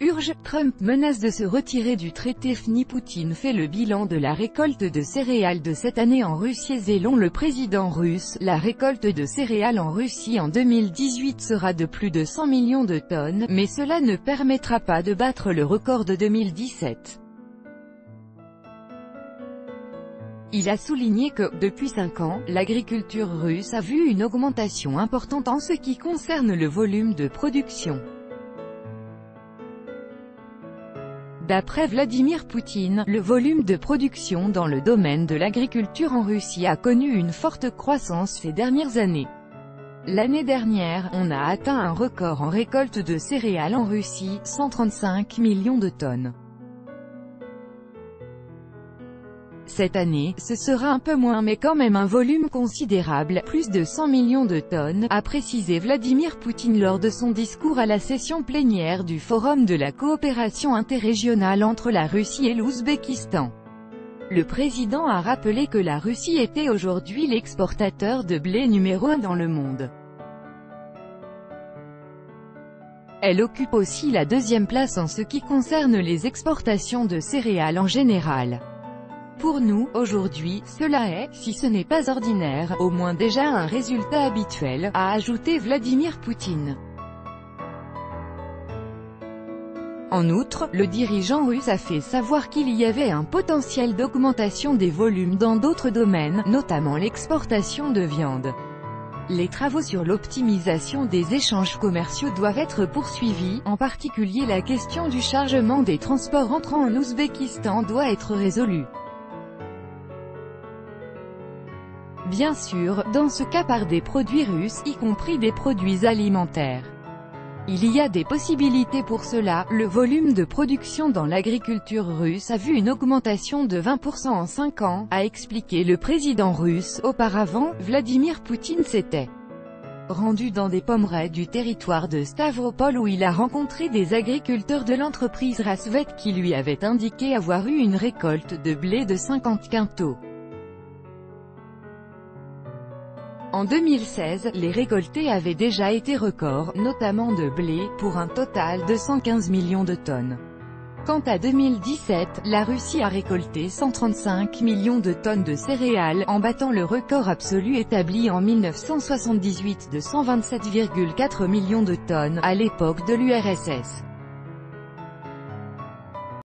Urge, Trump menace de se retirer du traité FNI. Poutine fait le bilan de la récolte de céréales de cette année en Russie. Selon le président russe, la récolte de céréales en Russie en 2018 sera de plus de 100 millions de tonnes, mais cela ne permettra pas de battre le record de 2017. Il a souligné que, depuis 5 ans, l'agriculture russe a vu une augmentation importante en ce qui concerne le volume de production. D'après Vladimir Poutine, le volume de production dans le domaine de l'agriculture en Russie a connu une forte croissance ces dernières années. L'année dernière, on a atteint un record en récolte de céréales en Russie, 135 millions de tonnes. Cette année, ce sera un peu moins mais quand même un volume considérable, plus de 100 millions de tonnes, a précisé Vladimir Poutine lors de son discours à la session plénière du Forum de la coopération interrégionale entre la Russie et l'Ouzbékistan. Le président a rappelé que la Russie était aujourd'hui l'exportateur de blé numéro 1 dans le monde. Elle occupe aussi la 2e place en ce qui concerne les exportations de céréales en général. Pour nous, aujourd'hui, cela est, si ce n'est pas ordinaire, au moins déjà un résultat habituel, a ajouté Vladimir Poutine. En outre, le dirigeant russe a fait savoir qu'il y avait un potentiel d'augmentation des volumes dans d'autres domaines, notamment l'exportation de viande. Les travaux sur l'optimisation des échanges commerciaux doivent être poursuivis, en particulier la question du chargement des transports entrant en Ouzbékistan doit être résolue. Bien sûr, dans ce cas par des produits russes, y compris des produits alimentaires. Il y a des possibilités pour cela. Le volume de production dans l'agriculture russe a vu une augmentation de 20% en 5 ans, a expliqué le président russe. Auparavant, Vladimir Poutine s'était rendu dans des pommerais du territoire de Stavropol où il a rencontré des agriculteurs de l'entreprise Rasvet qui lui avaient indiqué avoir eu une récolte de blé de 50 quintaux. En 2016, les récoltés avaient déjà été records, notamment de blé, pour un total de 115 millions de tonnes. Quant à 2017, la Russie a récolté 135 millions de tonnes de céréales, en battant le record absolu établi en 1978 de 127,4 millions de tonnes, à l'époque de l'URSS.